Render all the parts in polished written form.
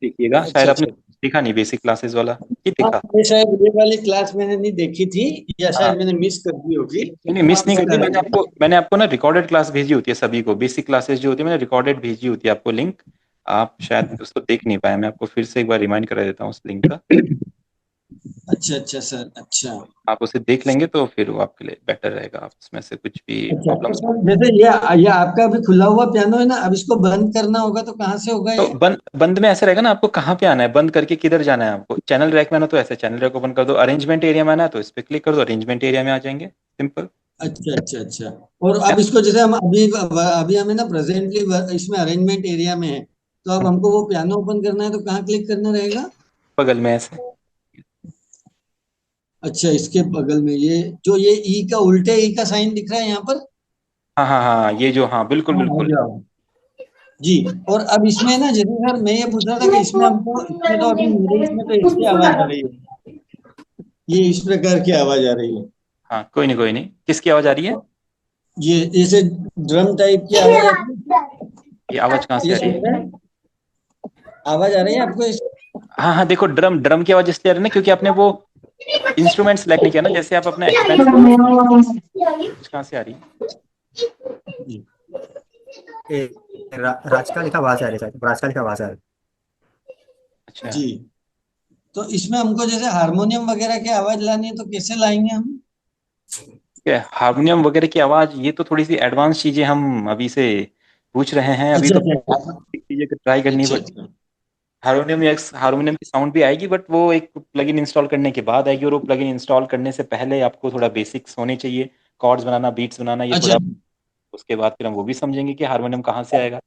देखिएगा, शायद अच्छा आपने अच्छा। देखा नहीं बेसिक क्लासेस वाला, ये हाँ, देखा? ये शायद ये वाली क्लास मैंने नहीं देखी थी, या हाँ, शायद मैंने मिस कर दी होगी। नहीं नहीं, तो मिस आप नहीं बता करिए। मैंने दीजिए। आपको मैंने आपको ना रिकॉर्डेड क्लास भेजी होती है सभी को, बेसिक क्लासेस जो होती है मैंने रिकॉर्डेड भेजी होती है आपको लिंक। आप शायद उसको देख नहीं पाए, मैं आपको फिर से एक बार रिमाइंड करा देता हूँ उस लिंक का। अच्छा अच्छा सर, अच्छा। आप उसे देख लेंगे तो फिर वो आपके लिए बेटर रहेगा, आप उसमें से कुछ भी अच्छा तो प्रॉब्लम्स हो। सर, जैसे ये आपका अभी खुला हुआ पियानो है ना, अब इसको बंद करना होगा तो कहाँ से होगा तो ये? बंद बंद में ऐसे रहेगा ना, आपको कहाँ पे आना है, बंद करके किधर जाना है आपको। चैनल रैक में आना तो ऐसे चैनल रैक ओपन कर दो, अरेंजमेंट एरिया में आना है तो इस पे क्लिक कर दो, अरेंजमेंट एरिया में आ जाएंगे, सिंपल अच्छा अच्छा अच्छा। और है। अब इसको जैसे हम अभी अभी हमें ना प्रेजेंटली इसमें अरेंजमेंट एरिया में है, तो अब हमको वो पियानो ओपन करना है तो कहाँ क्लिक करना रहेगा? बगल में ऐसे। अच्छा, इसके बगल में ये जो ये ई का उल्टे ई का साइन दिख रहा है यहाँ पर। हाँ हाँ हाँ, ये जो, हाँ बिल्कुल हाँ, आ बिल्कुल। जाओ। जी। और अब इसमें ना, जैसे सर मैं ये पूछ रहा था कि इसमें हमको, इसमें तो अभी मेरे इसमें तो इसकी आवाज आ रही है, ये इस प्रकार की आवाज आ रही है। हाँ कोई नहीं कोई नहीं, किसकी आवाज आ रही है? ये जैसे ड्रम टाइप की आवाज आती है। ये आवाज कहाँ से ये आ रही सुन है? रहे हैं? आवाज आ रही है आपको हाँ हाँ, देखो ड्रम ड्रम की आवाज इसलिए आ रही है ना क्योंकि आपने वो इंस्ट्रूमेंट सेलेक्ट नहीं किया ना, जैसे आप अपना एक्सपेंस कहाँ से आ रही है? जी। ए, राज का लिखा आवाज आ रही है शायद, राज का लिखा आवाज आ रहा है। अच्छा। जी। तो इसमें हमको जैसे हारमोनियम वगैरह की आवाज लानी है तो कैसे लाएंगे हम? ठीक है, हारमोनियम वगैरह की आवाज, ये तो थोड़ी सी एडवांस चीजें हम अभी से पूछ रहे हैं, अभी अच्छा तो अच्छा चीजें ट्राई करनी अच्छा पड़ेगी। अच्छा। हारमोनियम या हारमोनियम की साउंड भी आएगी, बट वो एक प्लगइन इंस्टॉल करने के बाद आएगी, और वो प्लगइन इंस्टॉल करने से पहले आपको थोड़ा बेसिक्स होने चाहिए। कॉर्ड्स बनाना, बीट्स बनाना, ये अच्छा थोड़ा, उसके बाद फिर हम वो भी समझेंगे कि हारमोनियम कहाँ से आएगा।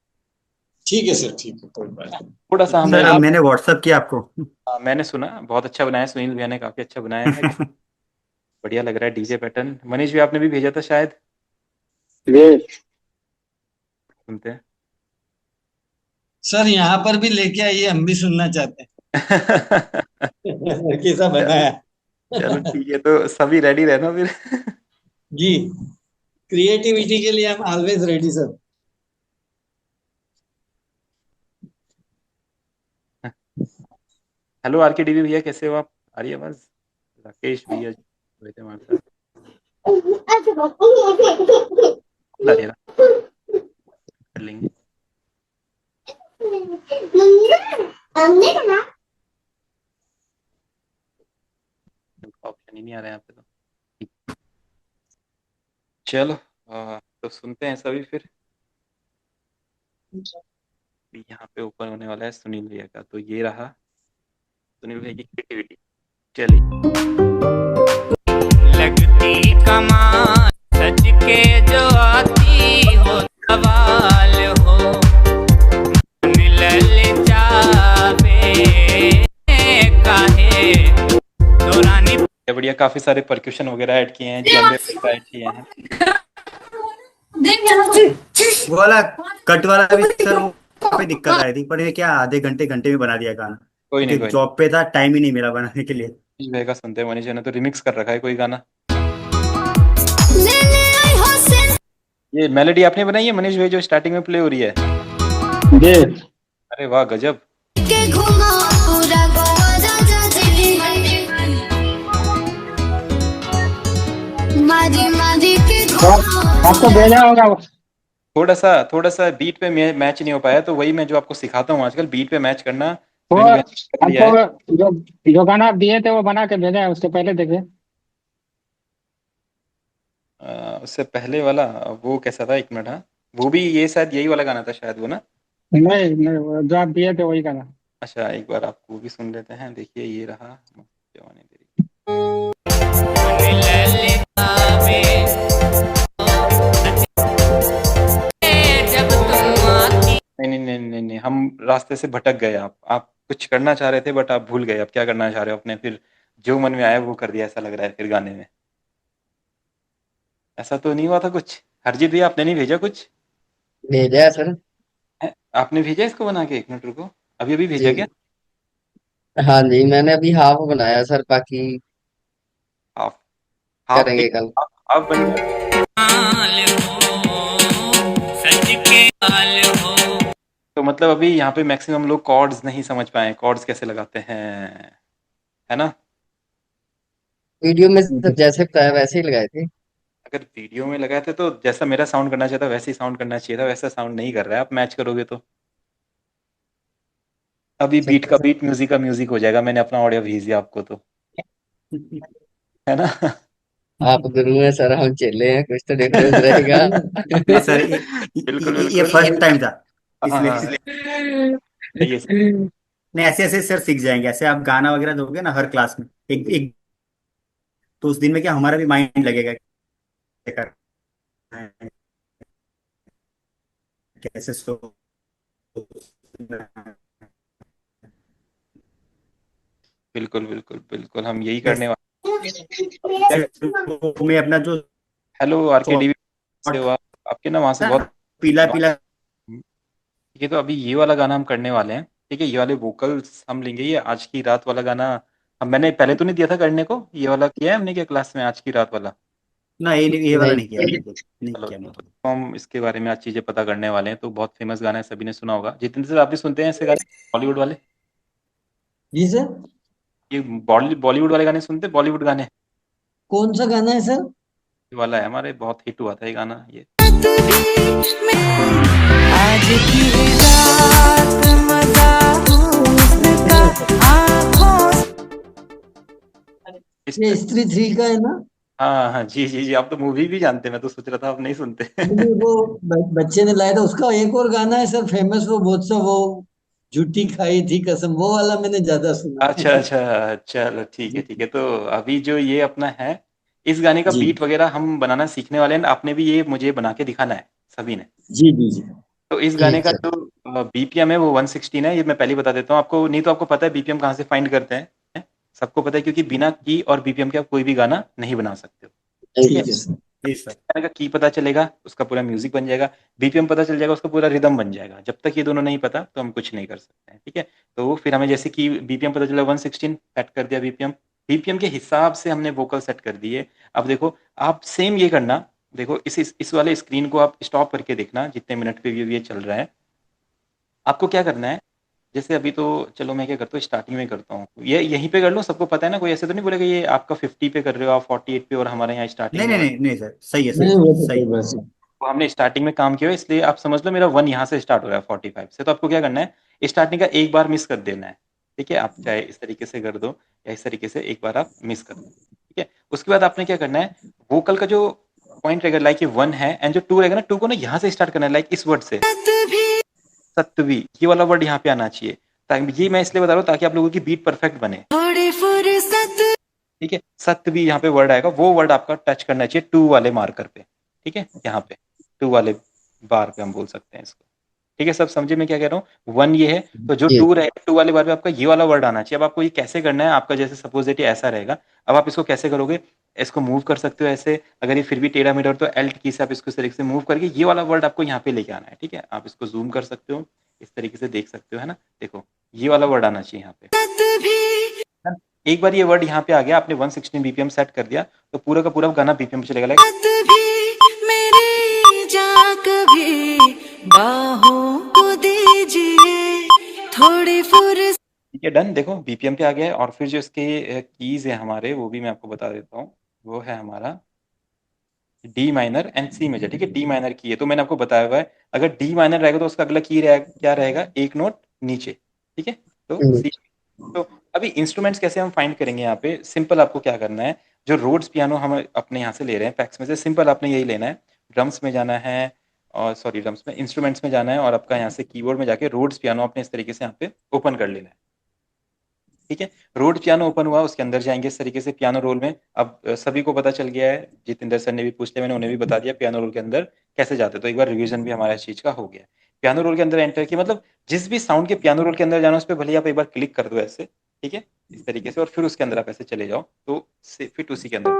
ठीक है सर, ठीक है, कोई बात नहीं। थोड़ा सा मैं हमने सर आप मैंने व्हाट्सअप किया आपको। मैंने सुना बहुत अच्छा बनाया, सुनील भैया ने काफी अच्छा बनाया है, बढ़िया लग रहा है डीजे पैटर्न। मनीष भी आपने भी भेजा था शायद, सुनते हैं। सर यहाँ पर भी लेके आइए, हम भी सुनना चाहते हैं कैसा चलो, बनाया। चलो ठीक है, तो सभी रेडी रहना फिर। जी। क्रिएटिविटी के लिए हम always ready sir. Hello R K DV भैया, कैसे हो आप? आ रही है आवाज? राकेश भैया जी हुए थे हमारे साथ, ला रही है ना, कर लेंगे। ऑप्शन ही नहीं आ रहा है यहाँ पे तो। चलो, तो सुनते हैं सभी फिर। यहाँ पे ओपन होने वाला है सुनील भैया का, तो ये रहा सुनील भैया की क्रिएटिविटी। चलिए। लगती कमान सज के जो आती हो, सवाल हो मन ललचावे काहे दौरानी। बढ़िया बढ़िया, काफी सारे परक्यूशन वगैरह ऐड किए हैं, जेम्बे वगैरह ऐड किए हैं। वो वाला कट वाला भी सर, वो पे दिक्कत आई थी, पर ये क्या आधे घंटे घंटे में बना दिया गाना, कोई नहीं क्योंकि कोई नहीं, जॉब पे था, टाइम ही नहीं मिला बनाने के लिए। मनीष भैया का सुनते हैं। मनीष भैया ने तो रिमिक्स कर रखा है कोई गाना। ये मेलोडी आपने बनाई है मनीष भैया, जो स्टार्टिंग में प्ले हो रही है? जी। अरे वाह गजब। आपको भेजा होगा। थोड़ा सा बीट पे मैच नहीं हो पाया, तो वही मैं जो आपको सिखाता हूँ आजकल, बीट पे मैच करना। वो सुनील भैया ने कर लिया है। आपको जो जो गाना आप दिए थे वो बना के भेजा है, उसके पहले देखे। उससे पहले वाला, वो कैसा था, एक मिनट, हाँ। वो भी ये शायद यही वाला गाना था शायद, वो ना। नहीं नहीं, वो जो आप दिए थे वही गाना। अच्छा, एक बार आपको वो भी सुन लेते हैं, देखिए ये रहा जवानी तेरी। मन ललचावे जब तुम आती। नहीं नहीं नहीं नहीं नहीं, हम रास्ते से भटक गए। आप कुछ करना चाह रहे थे बट आप भूल गए, आप क्या करना चाह रहे हो अपने, फिर जो मन में आया वो कर दिया, ऐसा लग रहा है फिर गाने में। ऐसा तो नहीं हुआ था कुछ? हरजीत भैया आपने नहीं भेजा कुछ? भेजा है सर। आपने भेजा इसको बना के? एक मिनट रुको, अभी अभी भेजा क्या? जी। हाँ जी, मैंने अभी हाफ बनाया सर, बाकी हाफ? हाफ करेंगे ठीक। कल। हाफ बन गया। हाल हो सज के हाल हो। तो तो मतलब अभी यहाँ पे मैक्सिमम लोग कॉर्ड्स नहीं समझ पाए, कॉर्ड्स कैसे लगाते हैं, है ना? वीडियो में सब जैसे बताया वैसे ही लगाए थे। अगर वीडियो में लगाए थे तो जैसा मेरा साउंड करना चाहिए था वैसे ही साउंड करना चाहिए था, वैसा साउंड नहीं कर रहा है, आप मैच करोगे तो। अभी बीट का बीट, म्यूजिक का म्यूजिक हो जाएगा, मैंने अपना ऑडियो भेज दिया आपको तो, है ना? आप गुरु हैं सर, हम चेले हैं, कुछ तो डिफरेंस रहेगा। नहीं सर, बिल्कुल ये बिल्कुल। फर्स्ट टाइम था हाँ हाँ, इसलिए। सही है सही है। नहीं, ऐसे ऐसे सर सीख जाएंगे, ऐसे आप गाना वगैरह दोगे ना हर क्लास में एक एक, तो उस दिन में क्या हमारा भी माइंड लगेगा क्या करना है, कैसे सो बिल्कुल बिल्कुल बिल्कुल, हम यही करने वाले। में अपना जो हेलो आरके से thought हुआ आपके ना, वहाँ से था, बहुत पीला पीला। ठीक है। तो अभी ये वाला गाना हम करने वाले हैं, ठीक है, ये वाले वोकल्स हम लेंगे, ये आज की रात वाला गाना। हम, मैंने पहले तो नहीं दिया था करने को, ये वाला किया है हमने क्या क्लास में, आज की रात वाला? ना ये वाला नहीं, नहीं किया, नहीं चलो किया नहीं तो किया। हम इसके बारे में आज चीजें पता करने वाले हैं। तो बहुत फेमस गाना है, सभी ने सुना होगा। जितेंद्र सर, आप भी सुनते हैं ऐसे गाने बॉलीवुड वाले? जी सर, ये बॉलीवुड वाले गाने सुनते हैं, बॉलीवुड गाने? कौन सा गाना है सर? ये वाला है, हमारे बहुत हिट हुआ था ये गाना, ये आज की रात मजा हुस्न का आँखों इस ये स्त्री 3 का है ना? हाँ हाँ, जी जी जी, आप तो मूवी भी जानते हैं, मैं तो सोच रहा था आप नहीं सुनते। नहीं, वो बच्चे ने लाया था। उसका एक और गाना है सर फेमस, वो बहुत सा, वो झूठी खाई थी कसम, वो वाला मैंने ज्यादा सुना है। अच्छा अच्छा, चलो ठीक है जी ठीक है। तो अभी जो ये अपना है, इस गाने का जी बीट वगैरह हम बनाना सीखने वाले हैं। आपने भी ये मुझे बना के दिखाना है, सभी ने। जी जी जी। तो इस गाने ठीक का है। जो बीपीएम है वो 116 है, ये मैं पहले ही बता देता हूँ आपको, नहीं तो आपको पता है बीपीएम कहाँ से फाइंड करते हैं, हैं? सबको पता है, क्योंकि बिना की और बीपीएम के आप कोई भी गाना नहीं बना सकते हो, ठीक है? ठीक है सर। जी सर। गाने का की पता चलेगा, उसका पूरा म्यूजिक बन जाएगा। बीपीएम पता चल जाएगा, उसका पूरा रिदम बन जाएगा। जब तक ये दोनों नहीं पता तो हम कुछ नहीं कर सकते हैं, ठीक है? तो फिर हमें जैसे कि बीपीएम पता चला, 116 सेट कर दिया बीपीएम, बीपीएम के हिसाब से हमने वोकल सेट कर दिए। अब देखो, आप सेम ये करना, देखो इस वाले स्क्रीन को आप स्टॉप करके देखना, जितने मिनट पे भी ये चल रहा है। आपको क्या करना है, जैसे अभी तो चलो मैं क्या करता हूँ, स्टार्टिंग में करता हूँ, ये यहीं पे कर लो, सबको पता है ना, कोई ऐसे तो नहीं बोलेगा ये आपका 50 पे कर रहे हो, आप 48 पे, और हमारे यहाँ स्टार्टिंग नहीं में नहीं हो। नहीं नहीं सर, सही है नहीं, सर, वो तो सही। कोई बात नहीं। तो हमने स्टार्टिंग में काम किया है, इसलिए आप समझ लो मेरा 1 यहाँ से स्टार्ट हो रहा है 45 से। तो आपको क्या करना है, स्टार्टिंग का एक बार मिस कर देना है, ठीक है? आप चाहे इस तरीके से कर दो या इस तरीके से एक बार आप मिस कर दो, ठीक है? उसके बाद आपने क्या करना है, वोकल का जो पॉइंट रहेगा, लाइक ये 1 है, एंड जो 2 रहेगा ना, 2 को ना यहाँ से स्टार्ट करना है, लाइक इस वर्ड से, सत्वी, ये वाला वर्ड यहाँ पे आना चाहिए। ताकि, ये मैं इसलिए बता रहा हूँ ताकि आप लोगों की बीट परफेक्ट बने, थोड़ी फुर्सत ठीक है? सत्वी यहाँ पे वर्ड आएगा, वो वर्ड आपका टच करना चाहिए 2 वाले मार्कर पे, ठीक है? यहाँ पे 2 वाले बार पे हम बोल सकते हैं इसको, ठीक है? सब समझे मैं क्या कह रहा हूँ? 1 ये है, तो जो जी 2 रहेगा, 2 वाले बार पे आपका ये वाला वर्ड आना चाहिए। अब आपको ये कैसे करना है, आपका जैसे सपोज दैट ये ऐसा रहेगा, अब आप इसको कैसे करोगे, इसको मूव कर सकते हो ऐसे, अगर ये फिर भी टेढ़ा मेढ़ा हो तो एल्ट की से आप इसको इस तरीके से मूव करके ये वाला वर्ड आपको यहाँ पे लेके आना है, ठीक है? आप इसको जूम कर सकते हो, इस तरीके से देख सकते हो, है ना? देखो, ये वाला वर्ड आना चाहिए यहाँ पे। है ना? एक बार ये वर्ड यहाँ पे आ गया, आपने 116 बीपीएम सेट कर दिया, तो पूरा का पूरा गाना बीपीएम पे चलेगा, लाइक भी मेरी जा कभी बाहों को दीजिए थोड़ी फुर्सत ठीक है, डन। देखो बीपीएम पे आ गया है, और फिर जो इसके कीज है हमारे, वो भी मैं आपको बता देता हूँ। वो है हमारा D minor and C major, ठीक है? डी माइनर की है तो मैंने आपको बताया हुआ है, अगर डी माइनर रहेगा तो उसका अगला की रहेगा, क्या रहेगा, एक नोट नीचे, ठीक है? तो सी। तो अभी इंस्ट्रूमेंट्स कैसे हम फाइंड करेंगे, यहाँ पे सिंपल आपको क्या करना है, जो रोड्स पियानो हम अपने यहाँ से ले रहे हैं पैक्स में से, सिंपल आपने यही लेना है, ड्रम्स में जाना है, और सॉरी ड्रम्स में, इंस्ट्रूमेंट्स में जाना है, और आपका यहाँ से कीबोर्ड में जाके रोड्स पियानो आपने इस तरीके से यहाँ पे ओपन कर लेना है, ठीक है? रोड पियानो ओपन हुआ, उसके अंदर जाएंगे इस तरीके से पियानो रोल में। अब सभी को पता चल गया है, जितेंद्र सर ने भी पूछ लिया, मैंने उन्हें भी बता दिया पियानो रोल के अंदर कैसे जाते, तो एक बार रिवीजन भी हमारा इस चीज का हो गया। पियानो रोल के अंदर एंटर किया, मतलब जिस भी साउंड के पियानो रोल के अंदर जाना, उस पर भले ही आप एक बार क्लिक कर दो ऐसे, ठीक है? इस तरीके से, और फिर उसके अंदर आप ऐसे चले जाओ, तो फिट उसी के अंदर।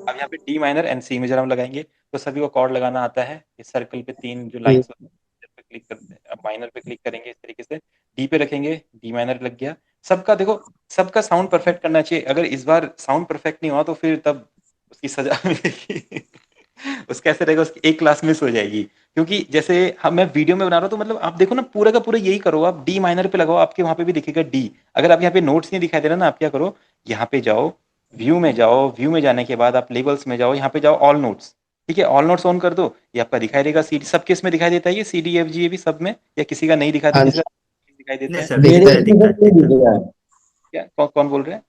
अब यहाँ पे D minor and C major हम लगाएंगे, तो सभी को कॉर्ड लगाना आता है, इस सर्कल पे 3 जो लाइन्स होती है पे क्लिक करते हैं, अब माइनर पे क्लिक करेंगे इस तरीके से, डी पे रखेंगे, डी माइनर लग गया। सबका देखो, सबका साउंड परफेक्ट करना चाहिए, अगर इस बार साउंड परफेक्ट नहीं हुआ तो फिर तब उसकी सजा मिलेगी। उसका ऐसे रहेगा, उसकी एक क्लास मिस हो जाएगी, क्योंकि जैसे हम मैं वीडियो में बना रहा हूँ तो मतलब आप देखो ना पूरा का पूरा यही करो, आप डी माइनर पे लगाओ, आपके वहां पे भी दिखेगा डी। अगर आप यहाँ पे नोट्स नहीं दिखाई दे रहा ना, आप क्या करो, यहाँ पे जाओ, व्यू में जाओ, व्यू में जाने के बाद आप लेबल्स में जाओ, यहाँ पे जाओ ऑल नोट्स, ठीक है, ऑल नोट्स ऑन कर दो, ये आपका दिखाई देगा सी डी, सबके इसमें दिखाई देता है ये सी डी एफ जी, ये भी सब में, या किसी का नहीं दिखाता हाँ किसी जी, का दिखाई देता नहीं है? सर, मेरे दिखता है इसमें दिखता है तो नहीं दिखता दिख रहा है, क्या कौन कौन बोल रहे हैं?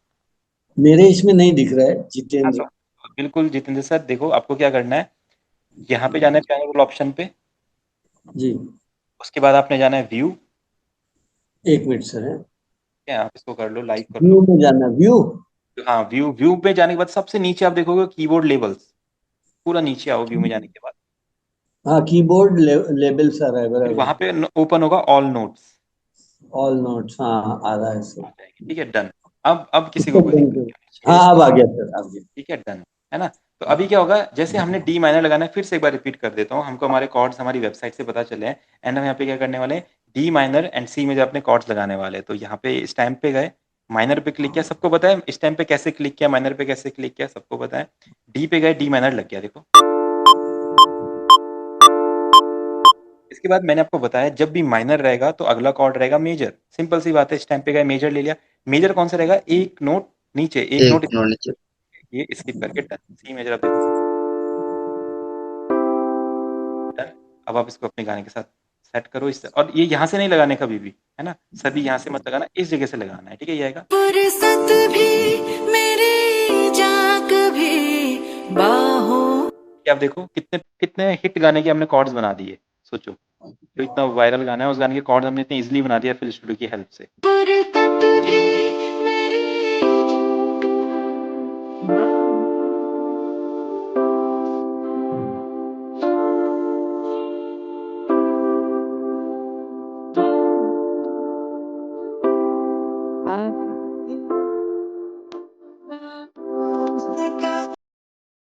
मेरे इसमें नहीं दिख रहा है हाँ जितेंद्र। तो बिल्कुल जितेंद्र सर, देखो आपको क्या करना है, यहाँ पे जाना है पैनल रोल ऑप्शन पे, जी उसके बाद आपने जाना है व्यू, एक मिनट सर है, क्या आप इसको कर लो, लाइक कर व्यू लो। में जाना, व्यू। हाँ व्यू, व्यू पे जाने के बाद सबसे नीचे आप देखोगे कीबोर्ड लेबल्स, पूरा नीचे आओ व्यू में जाने के बाद, हाँ कीबोर्ड लेबल सर है, फिर वहां बराबर। पे ओपन होगा ऑल नोट्स, ऑल नोट्स, हाँ आ रहा है आ सर। जाएगी, ठीक है, डन। अब किसी को इसको कोई बंद दिक्कत करो। नहीं होनी चाहिए, हाँ अब आ गया सर, आ गया। ठीक है, डन है ना। तो अभी क्या होगा, जैसे हमने डी माइनर लगाना है, फिर से एक बार रिपीट कर देता हूँ, हमको हमारे कॉर्ड्स हमारी वेबसाइट से पता चले हैं, एंड हम यहाँ पे क्या करने वाले हैं, डी माइनर एंड सी में जो अपने कॉर्ड्स लगाने वाले हैं, तो यहाँ पे इस टाइम पे गए, माइनर पे क्लिक किया, सबको पता है इस टाइम पे कैसे क्लिक किया, माइनर पे कैसे क्लिक किया, सबको पता है, डी पे गए, डी माइनर लग गया, देखो। इसके बाद मैंने आपको बताया जब भी माइनर रहेगा तो अगला कॉर्ड रहेगा मेजर, सिंपल सी बात है, इस टाइम पे गए मेजर ले लिया, मेजर कौन सा रहेगा, एक नोट नीचे, एक एक नोट, मिनट नीचे। ये स्किप करके डन, सी मेजर, आप देखो डन। अब आप इसको अपने गाने के साथ सेट करो इससे, और ये यहाँ से नहीं लगाने कभी भी, है ना, सभी यहाँ से मत लगाना, इस जगह से लगाना है, ठीक है, ये आएगा। फुर्सत भी मेरी जा कभी बाहों ये आप देखो कितने कितने हिट गाने के हमने कॉर्ड्स बना दिए, सोचो, जो इतना वायरल गाना है उस गाने के कॉर्ड हमने इतने इजीली बना दिया फिल स्टूडियो की हेल्प से। फुर्सत भी मेरी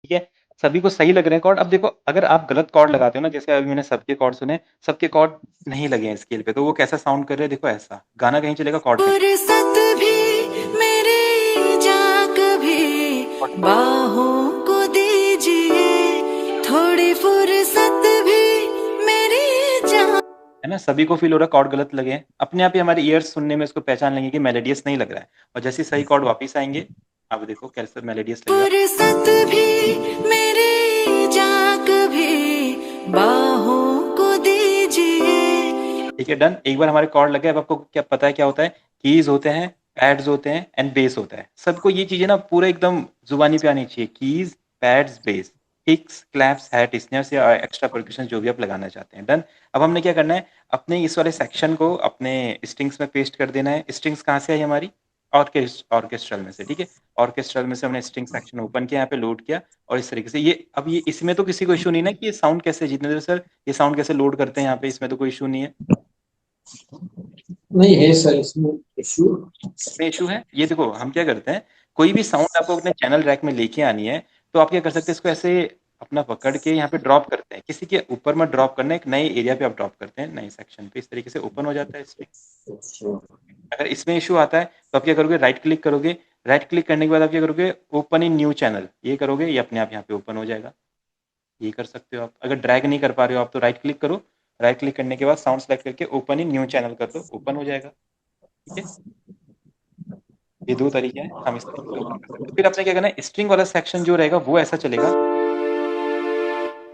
ठीक है, सभी को सही लग रहे हैं कॉर्ड। अब देखो अगर आप गलत कॉर्ड लगाते हो ना, जैसे अभी मैंने सबके कॉर्ड सुने, सबके कॉर्ड नहीं लगे हैं स्केल पे, तो वो कैसा साउंड कर रहे हैं, देखो ऐसा, गाना कहीं चलेगा, कॉर्ड कहीं, फुर्सत भी मेरी जा कभी बाहों को दीजिए, थोड़ी फुर्सत भी मेरी जा। है ना, सभी को फील हो रहा है कॉर्ड गलत लगे हैं, अपने आप ही हमारे ईयर्स सुनने में इसको पहचान लेंगे कि मेलोडियस नहीं लग रहा है, और जैसे ही सही कॉर्ड वापस आएंगे, अब देखो कैसे मेलोडियस लगेगा। फुर्सत भी मेरी जा कभी बाहों को दीजिए। ठीक है, डन। एक बार हमारे कॉर्ड लगे, अब आपको क्या पता है क्या होता है, कीज होते हैं, पैड्स होते हैं एंड बेस होता है, सबको ये चीजें ना पूरा एकदम जुबानी पे आनी चाहिए, keys, pads, bass, kicks, claps, hat, snares या एक्स्ट्रा परक्यूशन जो भी आप लगाना चाहते हैं, डन। अब हमने क्या करना है, अपने इस वाले सेक्शन को अपने स्ट्रिंग्स में पेस्ट कर देना है। स्ट्रिंग्स कहाँ से आई हमारी, ऑर्केस्ट्रल में से, ठीक है, ऑर्केस्ट्रल में से हमने स्ट्रिंग सेक्शन ओपन किया, यहाँ पे लोड किया, और इस तरीके से ये, अब ये इसमें तो किसी को इशू नहीं ना कि ये साउंड कैसे, जितेंद्र सर ये साउंड कैसे लोड करते हैं यहाँ पे, इसमें तो कोई इशू नहीं है, नहीं है सर इसमें इशू। इसमें इशू है। ये देखो हम क्या करते हैं, कोई भी साउंड आपको अपने चैनल रैक में लेके आनी है, तो आप क्या कर सकते हैं, इसको ऐसे अपना पकड़ के यहाँ पे ड्रॉप करते हैं, किसी के ऊपर मत ड्रॉप करना, एक नए एरिया पे आप ड्रॉप करते हैं, नए सेक्शन पे, इस तरीके से ओपन हो जाता है स्ट्रिंग। अगर इसमें इशू आता है तो आप क्या करोगे, राइट क्लिक करोगे, राइट क्लिक करने के बाद आप क्या करोगे, ओपन इन न्यू चैनल, ये करोगे, ये अपने आप यहाँ पे ओपन हो जाएगा, ये कर सकते हो आप। अगर ड्रैग नहीं कर पा रहे हो आप तो राइट क्लिक करो, राइट क्लिक करने के बाद साउंड सेलेक्ट करके ओपन इन न्यू चैनल कर दो, ओपन हो जाएगा, ठीक है। ये दो तरीके हैं, हम इस तरीके से ओपन कर सकते हैं। फिर आपने क्या करना है, स्ट्रिंग वाला सेक्शन जो रहेगा वो ऐसा चलेगा,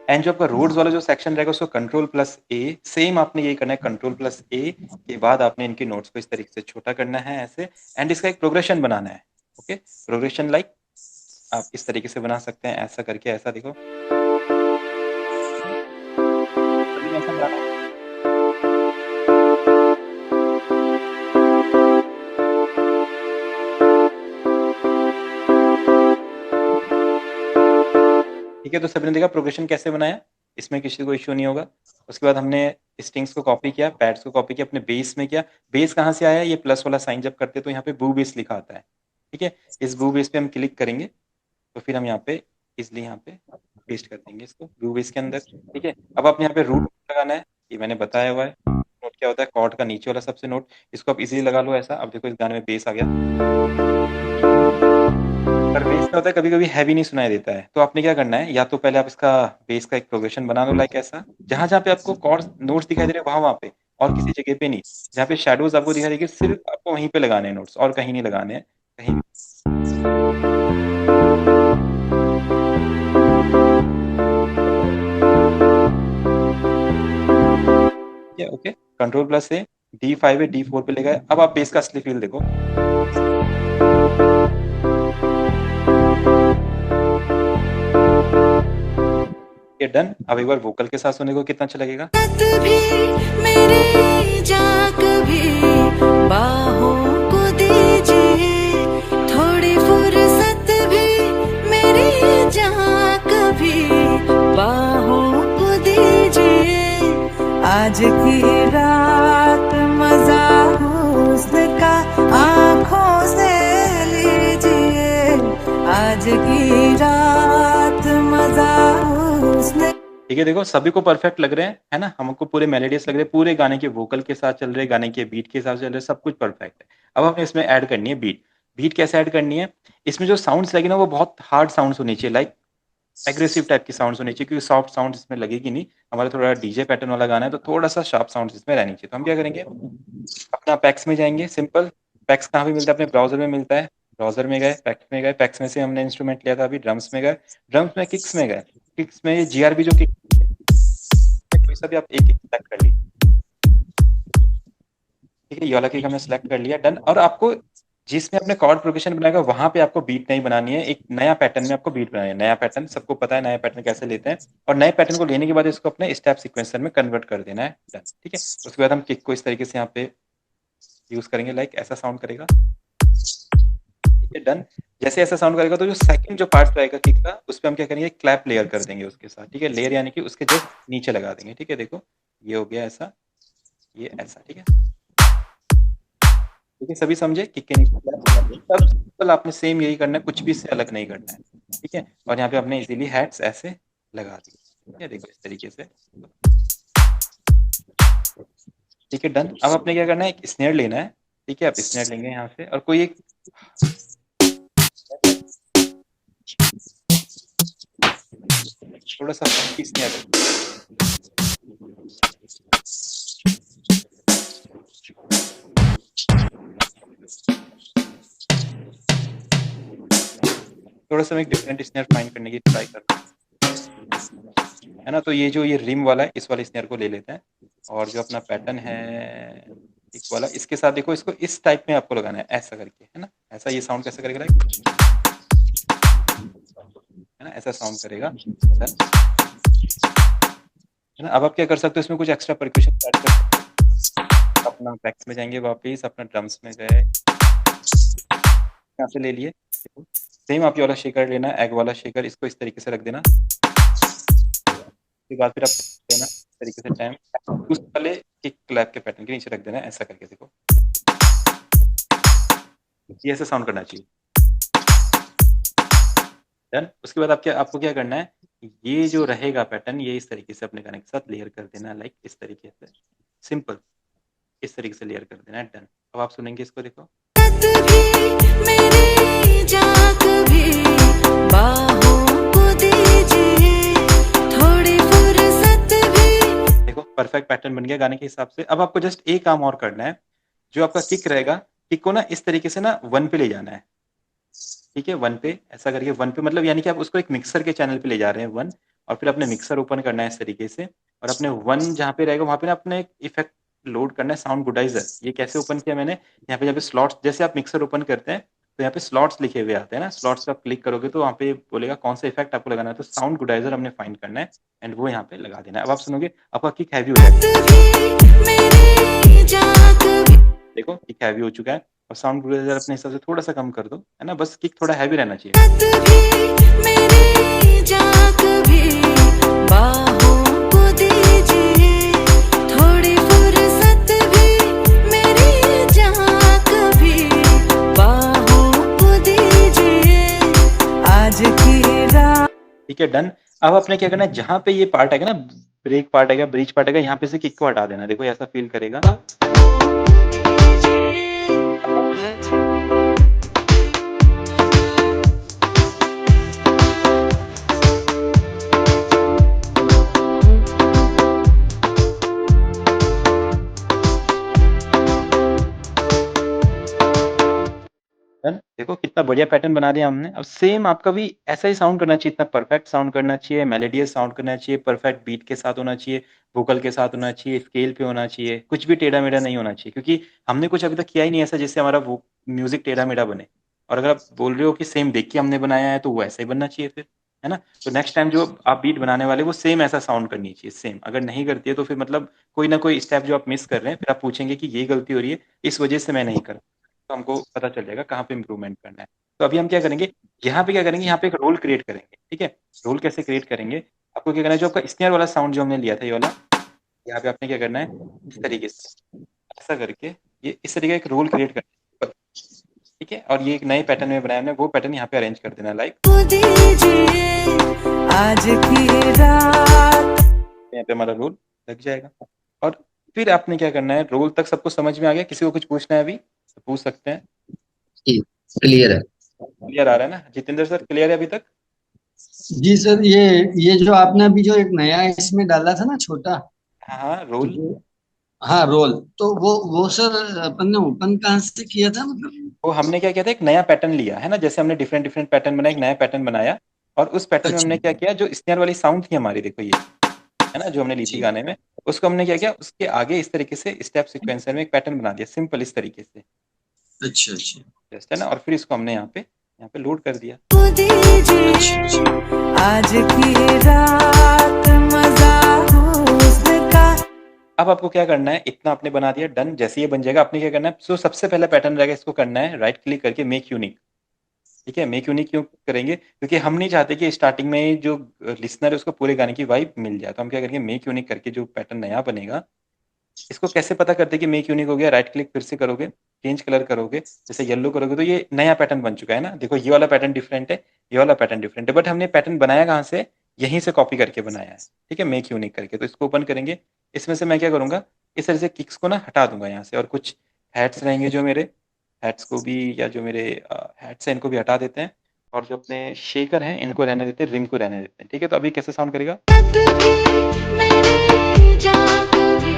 एंड जो आपका रोड्स वाला जो सेक्शन रहेगा उसको कंट्रोल प्लस ए, सेम आपने यही करना है, कंट्रोल प्लस ए के बाद आपने इनके नोट्स को इस तरीके से छोटा करना है ऐसे, एंड इसका एक प्रोग्रेशन बनाना है, ओके, प्रोग्रेशन लाइक आप इस तरीके से बना सकते हैं, ऐसा करके, ऐसा देखो, सभी ने ऐसा बनाना है। ठीक है, तो सभी ने देखा प्रोग्रेशन कैसे बनाया, इसमें किसी को इश्यू नहीं होगा। उसके बाद हमने स्ट्रिंग्स को कॉपी किया, पैड्स को कॉपी किया, अपने बेस में किया, बेस कहाँ से आया, ये प्लस वाला साइन जब करते तो यहाँ पे बू बेस लिखा आता है, ठीक है, इस बू बेस पे हम क्लिक करेंगे तो फिर हम यहाँ पे इसलिए यहाँ पे पेस्ट कर देंगे इसको बू बेस के अंदर, ठीक है। अब आपने यहाँ पे रूट लगाना है, ये मैंने बताया हुआ है, नोट क्या होता है, कॉर्ड का नीचे वाला सबसे नोट, इसको आप इजीली लगा लो ऐसा। अब देखो इस गाने में बेस आ गया, पर बेस क्या होता है कभी-कभी हैवी नहीं सुनाई देता है। तो आपने क्या करना है या तो पहले आप इसका बेस का एक प्रोग्रेशन बना लो लाइक ऐसा, जहाँ-जहाँ पे आपको कॉर्ड्स नोट्स दिखाई दे रहे हैं वहाँ-वहाँ पे और किसी जगह पे नहीं। जहाँ पे शैडोज़ आपको दिखाई देंगे सिर्फ़ आपको वहीं पे लगाने हैं नोट्स और कहीं नहीं लगाने हैं, कहीं भी। ठीक है, ओके। कंट्रोल प्लस से D5 है, D4 पे ले गए। अब आप बेस का असली फ़ील देखो। ये डन। अब एक बार वोकल के साथ सुनने को कितना अच्छा लगेगा। रात भी मेरी जाग भी बाहों को दीजिए, थोड़ी फुर्सत भी मेरी जाग भी बाहों को दीजिए। आज की रात मजा हुस्न का आंखों से लीजिए, आज की रात मजा हुस्न। ठीक है, देखो सभी को परफेक्ट लग रहे हैं, है ना? हमको पूरे मेलोडियस लग रहे हैं, पूरे गाने के वोकल के साथ चल रहे हैं, गाने के बीट के साथ चल रहे हैं, सब कुछ परफेक्ट है। अब हमें इसमें ऐड करनी है बीट। बीट कैसे ऐड करनी है? इसमें जो साउंड्स लगेगी ना वो बहुत हार्ड साउंड्स होनी चाहिए, लाइक एग्रेसिव टाइप की साउंड्स होनी चाहिए क्योंकि सॉफ्ट साउंड इसमें लगेगी नहीं। हमारा थोड़ा डीजे पैटर्न वाला गाना है तो थोड़ा-सा शार्प साउंड्स इसमें रहनी चाहिए। तो हम क्या करेंगे? अपना पैक्स में जाएँगे सिंपल। पैक्स कहाँ पे मिलता है? अपने ब्राउज़र में मिलता है। ब्राउज़र में गए, पैक्स में गए, पैक्स में से हमने इंस्ट्रूमेंट लिया था अभी ड्रम्स में गए, ड्रम्स में किक्स में गए। किक्स में ये जीआरबी जो किक कोई सा भी आप एक सेलेक्ट कर लीजिए। ठीक है, ये वाला किक हमने सेलेक्ट कर लिया, डन। और आपको जिसमें आपने कॉर्ड प्रोग्रेशन बनाएगा वहाँ पे आपको बीट नहीं बनानी है, एक नया पैटर्न में आपको बीट बनानी है। नया पैटर्न सबको पता है नया पैटर्न कैसे लेते हैं और नए पैटर्न को लेने के बाद इसको अपने स्टेप सीक्वेंसर में कन्वर्ट कर देना है, डन। ठीक है, उसके बाद हम किक को इस तरीके से यहाँ पे यूज करेंगे, लाइक ऐसा साउंड करेगा। ठीक है, डन। जैसे ऐसा साउंड करेगा तो जो सेकंड जो पार्ट रहेगा किक का उस पे हम क्या करेंगे? क्लैप लेयर कर देंगे उसके साथ। ठीक है, लेयर यानी कि उसके जस्ट नीचे लगा देंगे। ठीक है, देखो ये हो गया ऐसा, ये ऐसा। ठीक है, ठीक है, सभी समझे? किक के नीचे क्लैप लगा देंगे। सब सिंपल आपने सेम यही करना है, कुछ भी इससे अलग नहीं करना है। ठीक है, और यहाँ पे आपने इजीली हैट्स ऐसे लगा दिए। ठीक है, देखो इस तरीके से। ठीक है, डन। अब आपने क्या करना है? एक स्नेयर लेना है। ठीक है, आप स्नेयर लेंगे यहाँ से और कोई एक थोड़ा सा फंकी स्नेयर थोड़ा सा मैं एक डिफरेंट स्नेयर फाइंड करने की ट्राई कर रहा हूँ, है ना? तो ये जो ये रिम वाला है इस वाले स्नेयर को ले लेते हैं और जो अपना पैटर्न है एक वाला इसके साथ देखो इसको इस टाइप में आपको लगाना है ऐसा करके, है ना? ऐसा ये साउंड कैसे करेगा, है ना? ऐसा साउंड करेगा, है ना? अब आप क्या कर सकते हो इसमें कुछ एक्स्ट्रा परक्यूशन ऐड कर सकते हो। अपना बैक्स में जाएंगे वापिस, अपना ड्रम्स में गए, यहाँ से ले लिए। सेम आप ये वाला शेकर लेना है, एग वाला शेकर, इसको इस तरीके से रख देना। उसके बाद फिर आप लेना इस तरीके से टाइम उस वाले किक क्लैप के पैटर्न के नीचे रख देना है, ऐसा करके देखो ये ऐसा साउंड करना चाहिए, डन। उसके बाद आपको क्या करना है, ये जो रहेगा पैटर्न ये इस तरीके से अपने गाने के साथ लेयर कर देना है, लाइक इस तरीके से, सिंपल इस तरीके से लेयर कर देना है, डन। अब आप सुनेंगे इसको, देखो मेरी जाग भी बाहों को दीजिए, थोड़ी फुर्सत भी। देखो परफेक्ट पैटर्न बन गया गाने के हिसाब से। अब आपको जस्ट एक काम और करना है, जो आपका किक रहेगा, किक को ना इस तरीके से ना 1 पे ले जाना है। ठीक है, 1 पे ऐसा करके 1 पे मतलब यानी कि आप उसको एक मिक्सर के चैनल पे ले जा रहे हैं 1 और फिर अपने मिक्सर ओपन करना है इस तरीके से और अपने 1 जहाँ पे रहेगा वहाँ पे ना अपने एक इफेक्ट लोड करना है, साउंड गुडाइजर। ये कैसे ओपन किया मैंने, यहाँ पे जहाँ पे स्लॉट्स, जैसे आप मिक्सर ओपन करते हैं तो यहाँ पे स्लॉट्स लिखे हुए आते हैं ना, स्लॉट्स पे आप क्लिक करोगे तो वहाँ पे बोलेगा कौन सा इफेक्ट आपको लगाना है, तो साउंड गुडाइजर हमने फाइंड करना है एंड वो यहाँ पे लगा देना है। अब आप सुनोगे आपका किक हैवी हो जाएगा, देखो किक हैवी हो चुका है और साउंड गुडाइजर अपने हिसाब से थोड़ा सा कम कर दो, है ना? बस किक थोड़ा हैवी रहना चाहिए। ठीक है, डन। अब आपने क्या करना है, जहाँ पे ये पार्ट आएगा ना, ब्रेक पार्ट आएगा, ब्रिज पार्ट आएगा, यहाँ पे से किक को हटा देना। देखो ऐसा फील करेगा, डन। देखो कितना बढ़िया पैटर्न बना दिया हमने। अब सेम आपका भी ऐसा ही साउंड करना चाहिए, इतना परफेक्ट साउंड करना चाहिए, मेलोडियस साउंड करना चाहिए, परफेक्ट बीट के साथ होना चाहिए, वोकल के साथ होना चाहिए, स्केल पे होना चाहिए, कुछ भी टेढ़ा-मेढ़ा नहीं होना चाहिए, क्योंकि हमने कुछ अभी तक किया ही नहीं ऐसा जिससे हमारा वो म्यूज़िक टेढ़ा-मेढ़ा बने। और अगर आप बोल रहे हो कि सेम देख के हमने बनाया है, तो वो ऐसा ही बनना चाहिए फिर, है ना? तो नेक्स्ट टाइम जो आप बीट बनाने वाले वो सेम ऐसा साउंड करनी चाहिए, सेम। अगर नहीं करती है तो फिर मतलब कोई ना कोई स्टेप जो आप मिस कर रहे हैं, फिर आप पूछेंगे कि ये गलती हो रही है, इस वजह से मैं नहीं कर, तो हमको पता चल जाएगा कहाँ पे इम्प्रूवमेंट करना है। तो अभी हम क्या करेंगे, यहाँ पे क्या करेंगे, यहाँ पे एक रोल क्रिएट करेंगे, ठीक है? रोल कैसे क्रिएट करेंगे, आपको क्या करना है, जो आपका स्नेयर वाला साउंड जो हमने लिया था ये वाला, यहाँ पे आपने क्या करना है, इस तरीके से ऐसा करके ये इस तरीके का एक रोल क्रिएट करना है, ठीक है? और ये एक नए पैटर्न में बनाया हमने, वो पैटर्न यहाँ पे अरेंज कर देना लाइक को दीजिए आज की रात। यहाँ पे हमारा रोल लग जाएगा। और फिर आपने क्या करना है, रोल तक सबको समझ में आ गया? किसी को कुछ पूछना है अभी तो पूछ सकते हैं। जी क्लियर है। क्लियर आ रहा है ना जितेंद्र सर, क्लियर है अभी तक? जी सर, ये जो आपने अभी जो एक नया इसमें डाला था ना छोटा, हाँ हाँ, तो रोल। हाँ रोल, तो वो सर अपन ने ओपन कहाँ से किया था मतलब? वो हमने क्या किया था, एक नया पैटर्न लिया है ना, जैसे हमने डिफरेंट डिफरेंट पैटर्न बनाया, एक नया पैटर्न बनाया, और उस पैटर्न में अच्छा हमने क्या किया, जो स्नेयर वाली साउंड थी हमारी, देखो ये है ना जो हमने ली थी जी, गाने में, उसको हमने क्या किया, उसके आगे इस तरीके से स्टेप सीक्वेंसर में एक पैटर्न बना दिया, सिंपल इस तरीके से, अच्छा अच्छा जस्ट है ना। और फिर इसको हमने यहाँ पे लोड कर दिया। को दीजिए आज की रात मजा हुस्न का। अब आपको क्या करना है, इतना आपने बना दिया, डन। जैसे ये बन जाएगा, आपने क्या करना है, सो सबसे पहला पैटर्न रहेगा, इसको करना है राइट क्लिक करके मेक यूनिक, ठीक है? मेक यूनिक क्यों करेंगे, क्योंकि हम नहीं चाहते कि स्टार्टिंग में जो लिसनर है उसको पूरे गाने की वाइब मिल जाए, तो हम क्या करेंगे, मेक यूनिक करके जो पैटर्न नया बनेगा, इसको कैसे पता करते हैं कि मेक यूनिक हो गया, राइट क्लिक फिर से करोगे, चेंज कलर करोगे, जैसे येलो करोगे तो ये नया पैटर्न बन चुका है ना। देखो ये वाला पैटर्न डिफरेंट है, ये वाला पैटर्न डिफरेंट है, बट हमने पैटर्न बनाया कहाँ से, यहीं से कॉपी करके बनाया है, ठीक है? मेक यूनिक करके। तो इसको ओपन करेंगे, इसमें से मैं क्या करूंगा, इस तरह से किक्स को ना हटा दूंगा यहाँ से, और कुछ हैट्स रहेंगे जो मेरे, हैट्स को भी, या जो मेरे हैट्स हैं इनको भी हटा देते हैं, और जो अपने शेकर हैं इनको रहने देते हैं, रिम को रहने देते हैं, ठीक है? तो अभी कैसे साउंड करेगा, रात भी मेरी जाग भी।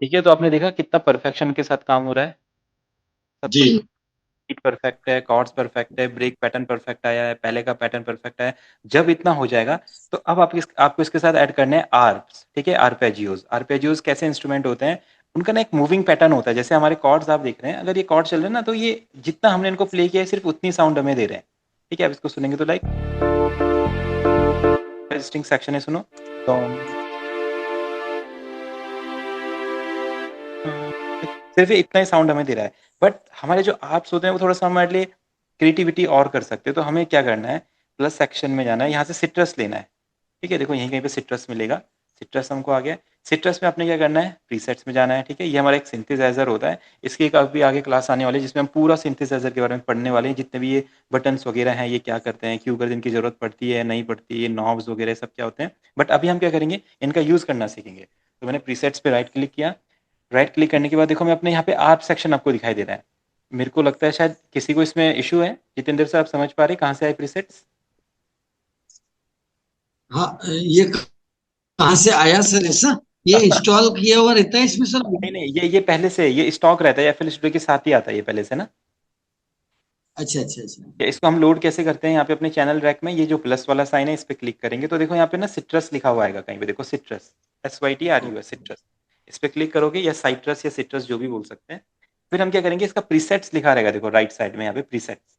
ठीक है? तो आपने देखा कितना परफेक्शन के साथ काम हो रहा है, सब जी कुछ बीट परफेक्ट है, कॉर्ड्स परफेक्ट है, ब्रेक पैटर्न परफेक्ट आया है, पहले का पैटर्न परफेक्ट आया है। जब इतना हो जाएगा तो अब आपको इसके साथ ऐड करने हैं आर्प्स, ठीक है? आर्पेजियोज। आर्पेजियोज कैसे इंस्ट्रूमेंट होते हैं, उनका ना एक मूविंग पैटर्न होता है, जैसे हमारे कॉर्ड्स आप देख रहे हैं, अगर ये कॉर्ड चल रहे हैं ना, तो ये जितना हमने इनको प्ले किया है सिर्फ उतनी साउंड हमें दे रहे हैं, ठीक है? अब इसको सुनेंगे तो लाइक स्ट्रिंग सेक्शन है, सुनो तो सिर्फ ये इतना ही साउंड हमें दे रहा है, बट हमारे जो आर्प्स होते हैं वो थोड़ा सा हमारे लिए क्रिएटिविटी और कर सकते हैं। तो हमें क्या करना है, प्लस सेक्शन में जाना है, यहाँ से सिट्रस लेना है, ठीक है? देखो यहीं कहीं पे सिट्रस मिलेगा, सिट्रस हमको आ गया। सिट्रस में आपने क्या करना है, प्रीसेट्स में जाना है, ठीक है? ये हमारा एक सिंथेसाइजर होता है, इसकी एक अभी आगे क्लास आने वाली है जिसमें हम पूरा सिंथेसाइजर के बारे में पढ़ने वाले हैं, जितने भी ये बटन्स वगैरह हैं, ये क्या करते हैं, क्यों कर इनकी जरूरत पड़ती है नहीं पड़ती, ये नॉब्स वगैरह सब क्या होते हैं। बट अभी हम क्या करेंगे, इनका यूज करना सीखेंगे। तो मैंने प्रीसेट्स पे राइट क्लिक किया, राइट क्लिक करने के बाद देखो मैं अपने यहाँ पे आर्प सेक्शन आपको दिखाई दे रहा है। मेरे को लगता है शायद किसी को इसमें इशू है, जितेंद्र से आप समझ पा रहे कहाँ से आए प्रीसेट्स? हाँ, ये कहाँ से आया सर ऐसा? ये इंस्टॉल किया हुआ रहता है इसमें सर? नहीं नहीं, ये पहले से ये स्टॉक रहता है, एफएल स्टूडियो के साथ ही आता है ये पहले से ना। अच्छा अच्छा अच्छा इसको हम लोड कैसे करते हैं, यहाँ पे अपने चैनल रैक में ये जो प्लस वाला साइन है इस पे क्लिक करेंगे तो देखो यहाँ पे ना सिट्रस लिखा हुआ आएगा कहीं पे, देखो सिट्रस, SYTRUS सिट्रस, इस पे क्लिक करोगे, या साइट्रस या सिट्रस जो भी बोल सकते हैं। फिर हम क्या करेंगे, इसका प्रीसेट्स लिखा रहेगा, देखो राइट साइड में यहाँ पे प्रीसेट्स,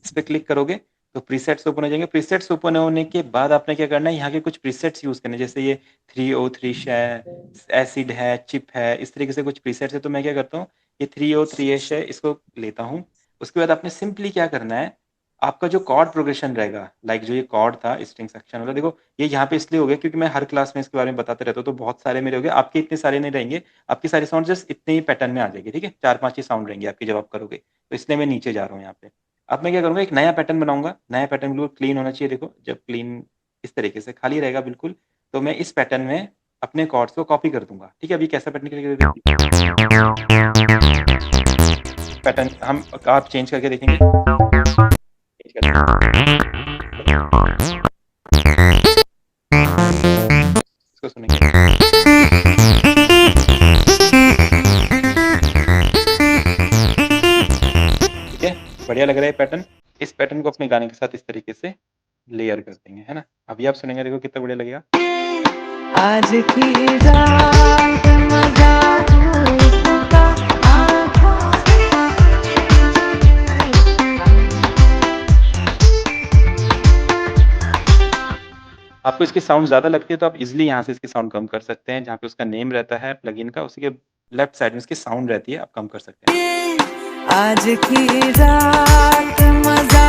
इस पे क्लिक करोगे तो प्रीसेट्स ओपन हो जाएंगे। प्रीसेट्स ओपन होने के बाद आपने क्या करना है, यहाँ के कुछ प्रीसेट्स यूज करने, जैसे ये 303 है, एसिड है, चिप है, इस तरीके से कुछ प्रीसेट्स है। तो मैं क्या करता हूँ, ये 303H है, इसको लेता हूँ। उसके बाद आपने सिंपली क्या करना है, आपका जो कॉर्ड प्रोग्रेशन रहेगा, लाइक जो ये कॉर्ड था स्ट्रिंग सेक्शन वाला, देखो ये यहाँ पे इसलिए हो गया क्योंकि मैं हर क्लास में इसके बारे में बताते रहता हूँ, तो बहुत सारे मेरे हो गए, आपके इतने सारे नहीं रहेंगे, आपकी सारी साउंड जस्ट इतने ही पैटर्न में आ जाएगी, ठीक है? 4-5 ही साउंड रहेंगे आपकी जब आप करोगे, तो इसलिए मैं नीचे जा रहा हूँ यहाँ पे। अब मैं क्या करूंगा, एक नया पैटर्न बनाऊंगा। नया पैटर्न बिल्कुल क्लीन होना चाहिए। देखो जब क्लीन इस तरीके से खाली रहेगा बिल्कुल, तो मैं इस पैटर्न में अपने कॉर्ड्स को कॉपी कर दूंगा। ठीक है, अभी कैसा पैटर्न पैटर्न हम आप चेंज करके देखेंगे। चेंज करके इसको सुनेंगे। ठीक है, बढ़िया लग रहा है पैटर्न। इस पैटर्न को अपने गाने के साथ इस तरीके से लेयर कर देंगे, है ना। अभी आप सुनेंगे, देखो कितना बढ़िया लगेगा। आज की रात मजा उसका आँखों से। आपको इसकी साउंड ज़्यादा लगती है तो आप इजीली यहाँ से इसकी साउंड कम कर सकते हैं। जहाँ पे उसका नेम रहता है प्लगइन का, उसी के लेफ्ट साइड में इसकी साउंड रहती है, आप कम कर सकते हैं। आज की रात मजा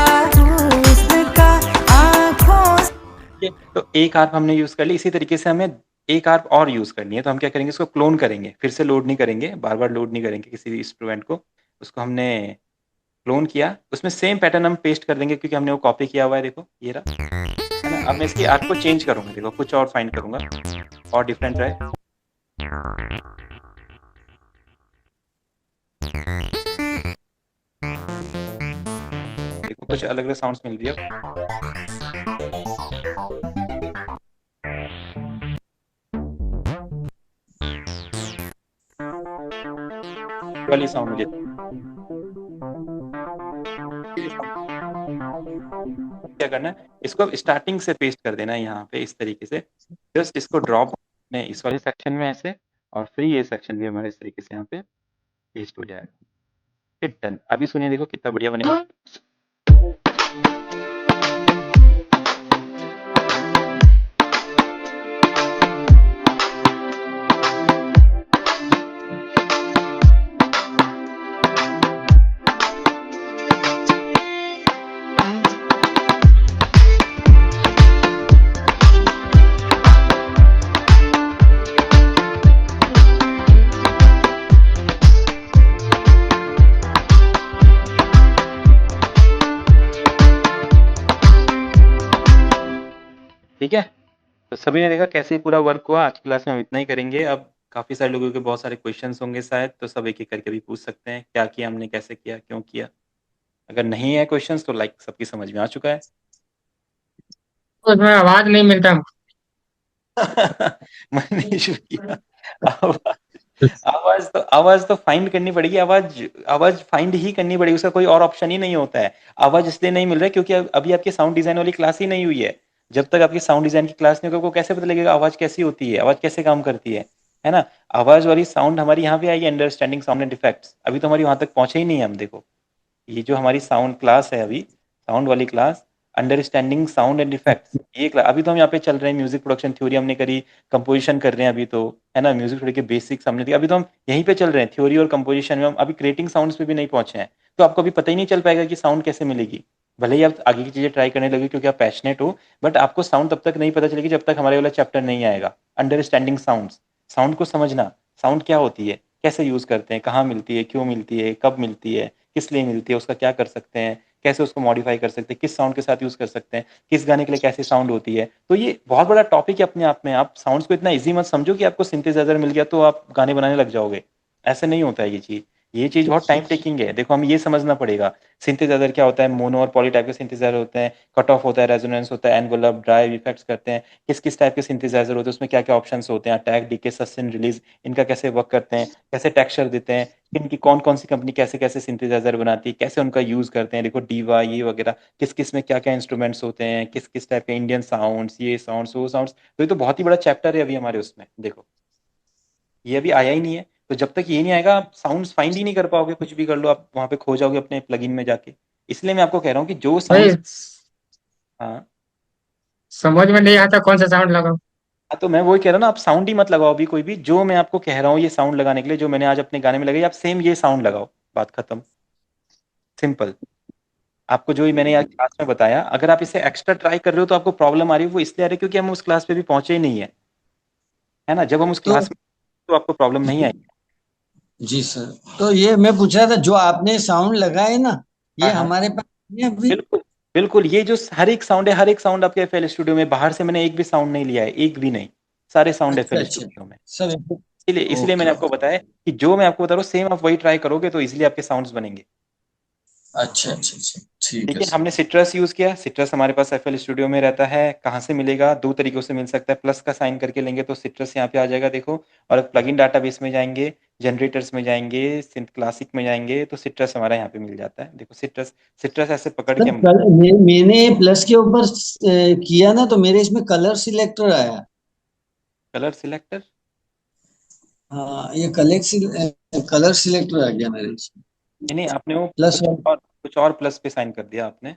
उसका आँखों से। ठीक है, तो एक आर्प हमने यूज़ कर ली। इसी तरीके से हमें एक आर्प और यूज़ करनी है, तो हम क्या करेंगे, इसको क्लोन करेंगे। फिर से लोड नहीं करेंगे, बार बार लोड नहीं करेंगे किसी भी इंस्ट्रूमेंट को। उसको हमने क्लोन किया, उसमें सेम पैटर्न हम पेस्ट कर देंगे क्योंकि हमने वो कॉपी किया हुआ है। देखो ये रहा, है ना। अब मैं इसकी आर्प को चेंज करूंगा, देखो कुछ और फाइंड करूंगा और डिफरेंट रहे। देखो कुछ अलग अलग साउंड्स मिल रही है। वाली साउंड मुझे क्या करना है, इसको अब स्टार्टिंग से पेस्ट कर देना है यहाँ पे इस तरीके से। जस्ट इसको ड्रॉप में इस वाले सेक्शन में ऐसे, और फिर ये सेक्शन भी हमारे इस तरीके से यहाँ पे पेस्ट हो जाएगा। फिर डन। अभी सुनिए, देखो कितना बढ़िया बनेगा। ठीक है, तो सभी ने देखा कैसे पूरा वर्क हुआ। आज की क्लास में हम इतना ही करेंगे। अब काफ़ी सारे लोगों के बहुत सारे क्वेश्चंस होंगे शायद, तो सब एक एक करके भी पूछ सकते हैं क्या किया हमने, कैसे किया, क्यों किया। अगर नहीं है क्वेश्चंस तो लाइक सबकी समझ में आ चुका है। उसमें आवाज नहीं मिलता मैंने इशू किया। आवाज तो फाइंड करनी पड़ेगी। आवाज आवाज फाइंड ही करनी पड़ेगी, उसका कोई और ऑप्शन ही नहीं होता है। आवाज इसलिए नहीं मिल रहा है क्योंकि अभी आपकी साउंड डिजाइन वाली क्लास ही नहीं हुई है। जब तक आपकी साउंड डिजाइन की क्लास नहीं होगी, आपको कैसे पता लगेगा आवाज कैसी होती है, आवाज कैसे काम करती है ना। आवाज वाली साउंड हमारी यहाँ पे आई, अंडरस्टैंडिंग साउंड एंड इफेक्ट्स। अभी तो हमारी वहां तक पहुंचे ही नहीं है हम। देखो ये जो हमारी साउंड क्लास है, अभी साउंड वाली class, understanding sound and effects, ये क्लास अभी तो हम यहाँ पे चल रहे हैं। म्यूजिक प्रोडक्शन थ्योरी हमने करी, कंपोजिशन कर रहे हैं अभी तो, है ना। म्यूजिक थ्योरी के बेसिक्स हमने दिया, अभी तो हम यहीं पे चल रहे हैं थ्योरी और कंपोजिशन में। हम अभी क्रिएटिंग साउंड्स पे भी नहीं पहुंचे हैं, तो आपको अभी पता ही नहीं चल पाएगा कि साउंड कैसे मिलेगी। भले ही आप आगे की चीजें ट्राई करने लगे क्योंकि आप पैशनेट हो, बट आपको साउंड तब तक नहीं पता चलेगी जब तक हमारे वाला चैप्टर नहीं आएगा। अंडरस्टैंडिंग साउंड्स, साउंड को समझना, साउंड क्या होती है, कैसे यूज करते हैं, कहाँ मिलती है, क्यों मिलती है, कब मिलती है, किस लिए मिलती है, उसका क्या कर सकते हैं, कैसे उसको मॉडिफाई कर सकते हैं, किस साउंड के साथ यूज कर सकते हैं, किस गाने के लिए कैसी साउंड होती है। तो ये बहुत बड़ा टॉपिक है अपने आप में। आप साउंड्स को इतना इजी मत समझो कि आपको सिंथेसाइजर मिल गया तो आप गाने बनाने लग जाओगे। ऐसे नहीं होता है ये चीज। ये चीज बहुत टाइम टेकिंग है। देखो हमें ये समझना पड़ेगा सिंथेसाइजर क्या होता है। मोनो और पॉली टाइप के सिंथेसाइजर होते हैं, कट ऑफ होता है, रेजोनेंस होता है, एनवलप, ड्राइव, इफेक्ट्स करते हैं। किस किस टाइप के सिंथेसाइजर होते हैं, उसमें क्या क्या ऑप्शंस होते हैं, अटैक, डीके, सस्टेन, रिलीज, इनका कैसे वर्क करते हैं, कैसे टेक्सचर देते हैं, इनकी कौन कौन सी कंपनी कैसे कैसे सिंथेसाइजर बनाती है, कैसे उनका यूज करते हैं। देखो डीवा ये वगैरह, किस किस में क्या क्या इंस्ट्रूमेंट्स होते हैं, किस किस टाइप के इंडियन साउंड्स, ये साउंड्स वो साउंड्स। तो ये तो बहुत ही बड़ा चैप्टर है अभी हमारे उसमें। देखो ये अभी आया ही नहीं है, तो जब तक ये नहीं आएगा आप साउंड्स फाइंड ही नहीं कर पाओगे। कुछ भी कर लो आप, वहां पे खो जाओगे अपने प्लगइन में जाके। इसलिए मैं आपको कह रहा हूँ कि जो भाई। साउंड्स, हाँ समझ में नहीं आता कौन सा साउंड लगाओ। हाँ, तो मैं वही कह रहा हूँ ना, आप साउंड ही मत लगाओ अभी कोई भी। जो मैं आपको कह रहा हूँ ये साउंड लगाने के लिए, जो मैंने आज अपने गाने में लगाई, आप सेम ये साउंड लगाओ, बात खत्म, सिंपल। आपको जो ही मैंने आज क्लास में बताया, अगर आप इसे एक्स्ट्रा ट्राई कर रहे हो तो आपको प्रॉब्लम आ रही है, वो इसलिए आ रही है क्योंकि हम उस क्लास पे भी पहुंचे ही नहीं है ना। जब हम उस तो क्लास में तो आपको प्रॉब्लम नहीं आएगी। जी सर, तो ये मैं पूछ रहा था, जो आपने साउंड लगाए ना, ये हाँ हाँ हमारे पास ये अभी बिल्कुल बिल्कुल, ये जो हर एक साउंड है, हर एक साउंड आपके एफएल स्टूडियो में, बाहर से मैंने एक भी साउंड नहीं लिया है, एक भी नहीं, सारे साउंड अच्छा एफएल अच्छा स्टूडियो में। सब इसलिए ओके मैंने आपको बताया कि जो मैं आपको बता रहा हूँ सेम आप वही ट्राई करोगे तो इजीली आपके साउंड्स बनेंगे। अच्छा अच्छा अच्छा ठीक ठीक है है, हमने सिट्रस यूज किया, सिट्रस हमारे पास एफएल स्टूडियो में रहता है। कहाँ से मिलेगा? दो तरीकों से मिल सकता है, प्लस का साइन करके लेंगे तो सिट्रस यहाँ पे आ जाएगा देखो, और प्लगइन डाटाबेस में जाएंगे, जनरेटर्स में जाएंगे, सिंथ क्लासिक में जाएंगे तो सिट्रस हमारा यहाँ पे मिल जाता है। देखो सिट्रस, सिट्रस ऐसे पकड़ सर के हम, कल मैंने प्लस के ऊपर किया ना तो मेरे इसमें कलर सिलेक्टर आया। कलर सिलेक्टर, हाँ ये कलर सिलेक्टर आ गया मेरे इसमें नहीं आपने वो प्लस वन। कुछ और प्लस पे साइन कर दिया आपने।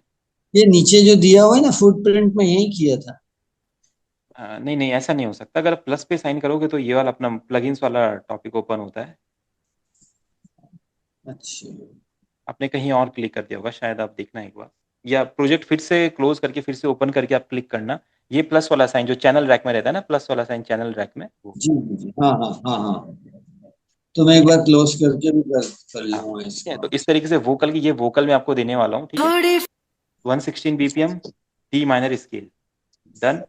ये नीचे जो दिया हुआ है ना फुटप्रिंट में यही किया था। नहीं नहीं ऐसा नहीं हो सकता, अगर आप प्लस पे साइन करोगे तो ये वाला अपना प्लगइन्स वाला टॉपिक ओपन होता है। अच्छा आपने कहीं और क्लिक कर दिया होगा शायद, आप देखना एक बार, या प्रोजेक्ट फिर से क्लोज करके फिर से ओपन करके आप क्लिक करना। ये प्लस वाला साइन जो चैनल रैक में रहता है ना, प्लस वाला साइन चैनल रैक में वो, जी जी जी हाँ हाँ हाँ हाँ तो मैं एक ठीक है। बार क्लोज करके भी कर हाँ लूंगा ठीक है, इसको। तो इस तरीके से वोकल की, ये वोकल मैं आपको देने वाला हूँ, ठीक है। 116 BPM, D minor scale, done.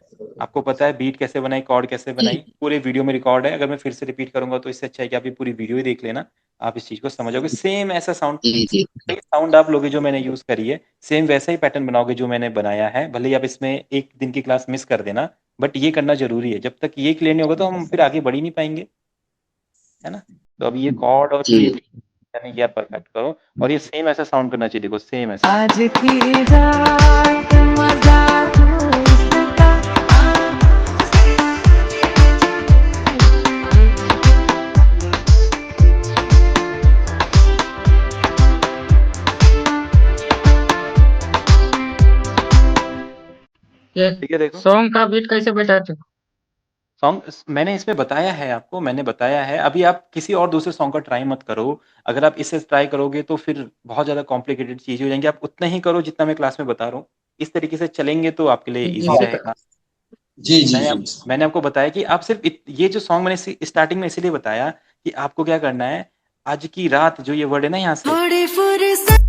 आपको पता है बीट कैसे बनाई, कॉर्ड कैसे बनाई, पूरे वीडियो में रिकॉर्ड है। अगर मैं फिर से रिपीट करूंगा तो इससे अच्छा है कि आप ये पूरी वीडियो ही देख लेना, आप इस चीज को समझोगे। सेम ऐसा साउंड, जी जी साउंड आप लोगे जो मैंने यूज करी है, सेम वैसा ही पैटर्न बनाओगे जो मैंने बनाया है। भले ही आप इसमें एक दिन की क्लास मिस कर देना, बट ये करना जरूरी है। जब तक ये क्लियर नहीं होगा तो हम फिर आगे बढ़ ही नहीं पाएंगे, है ना। तो अब ये कॉर्ड और जी ये यानी कि आप परफेक्ट करो, और ये सेम ऐसा साउंड करना चाहिए, देखो सेम ऐसा। आज की रात मजा उसका ये ठीक है देखो, सॉन्ग का बीट कैसे बैठाते हो? सॉन्ग मैंने इसमें बताया है आपको, मैंने बताया है। अभी आप किसी और दूसरे सॉन्ग का ट्राई मत करो। अगर आप इससे ट्राई करोगे तो फिर बहुत ज़्यादा कॉम्प्लिकेटेड चीज़ हो जाएंगी। आप उतना ही करो जितना मैं क्लास में बता रहा हूँ, इस तरीके से चलेंगे तो आपके लिए ईजी जैसे रहेगा। जी जी मैंने जी मैंने आपको बताया कि आप सिर्फ ये जो सॉन्ग मैंने स्टार्टिंग में इसीलिए बताया कि आपको क्या करना है, आज की रात जो ये वर्ड है ना यहाँ से, थोड़ी फुर्सत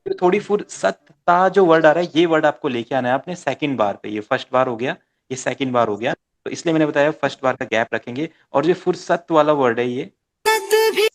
फिर थोड़ी फुर्सत जो वर्ड आ रहा है, ये वर्ड आपको लेके आना है अपने सेकंड बार पे। ये फर्स्ट बार हो गया, ये सेकंड बार हो गया, तो इसलिए मैंने बताया फर्स्ट बार का गैप रखेंगे। और जो फुर्सत वाला वर्ड है, ये भी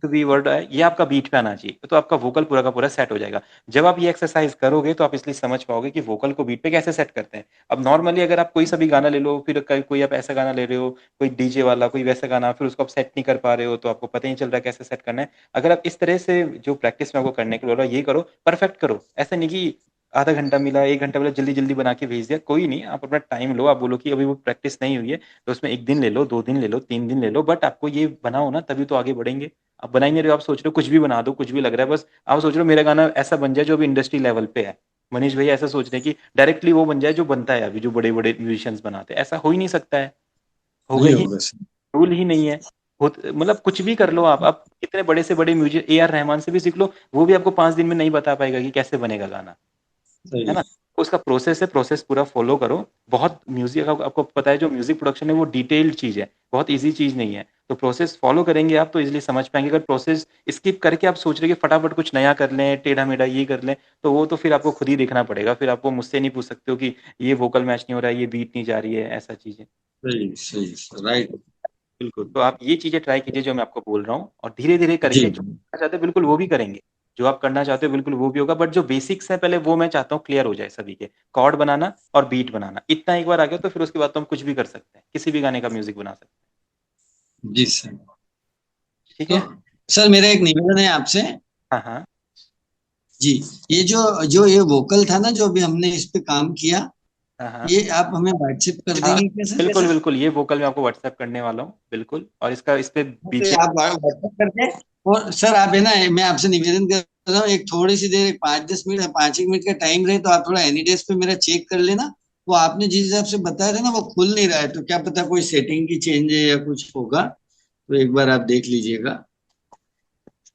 भी वर्ड है, ये आपका बीट पे आना चाहिए, तो आपका वोकल पूरा का पूरा सेट हो जाएगा। जब आप ये एक्सरसाइज करोगे तो आप इसलिए समझ पाओगे कि वोकल को बीट पे कैसे सेट करते हैं। अब नॉर्मली अगर आप कोई सा भी गाना ले लो, फिर कोई आप ऐसा गाना ले रहे हो, कोई डीजे वाला, कोई वैसा गाना, फिर उसको आप सेट नहीं कर पा रहे हो तो आपको पता ही नहीं चल रहा है कैसे सेट करना है। अगर आप इस तरह से जो प्रैक्टिस में आपको करने के लिए बोल रहा हूं, ये करो, परफेक्ट करो। ऐसा नहीं कि आधा घंटा मिला, एक घंटा मिला, जल्दी जल्दी बना के भेज दिया, कोई नहीं। आप अपना टाइम लो, आप बोलो कि अभी वो प्रैक्टिस नहीं हुई है तो उसमें एक दिन ले लो, 2 दिन ले लो, 3 दिन ले लो, बट आपको ये बनाओ ना, तभी तो आगे बढ़ेंगे। आप बना ही नहीं रहे हो, आप सोच रहे हो कुछ भी बना दो, कुछ भी लग रहा है, बस आप सोच रहे हो मेरा गाना ऐसा बन जाए जो अभी इंडस्ट्री लेवल पे है। मनीष भैया ऐसा सोच रहे हैं कि डायरेक्टली वो बन जाए जो बनता है अभी, जो बड़े बड़े म्यूजिशियंस बनाते हैं। ऐसा हो ही नहीं सकता है, होगा नहीं ही, होगा सर रूल ही नहीं है। मतलब कुछ भी कर लो आप कितने बड़े से बड़े म्यूजिक ए आर रहमान से भी सीख लो, वो भी आपको 5 दिन में नहीं बता पाएगा कि कैसे बनेगा गाना, है सही ना। तो उसका प्रोसेस है, प्रोसेस पूरा फॉलो करो। बहुत म्यूजिक, आपको पता है जो म्यूजिक प्रोडक्शन है वो डिटेल्ड चीज है, बहुत इजी चीज नहीं है। तो प्रोसेस फॉलो करेंगे आप तो इजीली समझ पाएंगे। अगर प्रोसेस स्किप करके आप सोच रहे कि फटाफट कुछ नया कर लें, टेढ़ा मेढ़ा ये कर लें, तो वो तो फिर आपको खुद ही देखना पड़ेगा। फिर आपको मुझसे नहीं पूछ सकते हो कि ये वोकल मैच नहीं हो रहा है, ये बीट नहीं जा रही है, ऐसा चीजें। सही राइट बिल्कुल, तो आप ये चीजें ट्राई कीजिए जो मैं आपको बोल रहा हूँ, और धीरे धीरे जी करके जो करना चाहते हो बिल्कुल वो भी करेंगे, जो आप करना चाहते हो बिल्कुल वो भी होगा। बट जो बेसिक्स है पहले वो मैं चाहता हूँ क्लियर हो जाए सभी के। कॉर्ड बनाना और बीट बनाना, इतना एक बार आ गया तो फिर उसके बाद तो हम कुछ भी कर सकते हैं, किसी भी गाने का म्यूजिक बना सकते जी सर हैं। ठीक तो है। सर मेरा एक निवेदन है आपसे। हाँ हाँ जी ये जो जो ये वोकल था ना जो अभी हमने इस पे काम किया हाँ हाँ ये आप हमें व्हाट्सएप कर हाँ, देंगे क्या सर? बिल्कुल बिल्कुल, ये वोकल मैं आपको व्हाट्सएप करने वाला हूँ बिल्कुल, और इसका इस पे तो बीजीएम। आप व्हाट्सएप करके और सर आप है ना मैं आपसे निवेदन कर रहा हूँ एक थोड़ी सी देर 5-10 मिनट 5 एक मिनट का टाइम रहे तो आप थोड़ा एनीडेस्क पे मेरा चेक कर लेना। वो आपने जिस हिसाब से बताया था ना वो खुल नहीं रहा है तो क्या पता कोई सेटिंग की चेंज है या कुछ होगा तो एक बार आप देख लीजिएगा।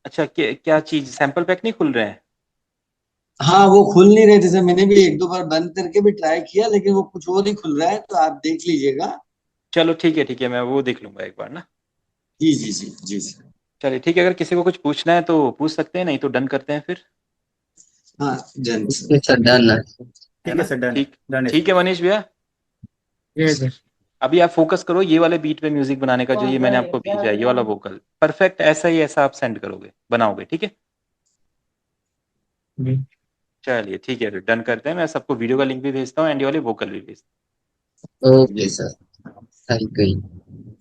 अच्छा, क्या चीज, सैंपल पैक नहीं खुल रहे हैं? हाँ वो खुल नहीं रहे थे सर मैंने भी 1-2 बार बंद करके भी ट्राई किया लेकिन वो कुछ और ही खुल रहा है तो आप देख लीजिएगा। चलो ठीक है, मैं वो देख लूंगा एक बार ना। जी जी जी जी सर चलिए ठीक है, अगर किसी को कुछ पूछना है तो पूछ सकते हैं, नहीं तो डन करते हैं फिर। हाँ डन सर। अच्छा डन है। ठीक ना? है सर, डन ठीक डन है ठीक है मनीष भैया, ये सर। अभी आप फोकस करो ये वाले बीट पे म्यूजिक बनाने का, जो ये मैंने आपको भेजा है ये वाला वोकल परफेक्ट ऐसा ही ऐसा आप सेंड करोगे, बनाओगे, ठीक है? हम्म। चलिए ठीक है, डन करते हैं। मैं सबको वीडियो का लिंक भी भेजता हूँ एंड ये वाले वोकल भी भेजता ओके सर, थैंक यू।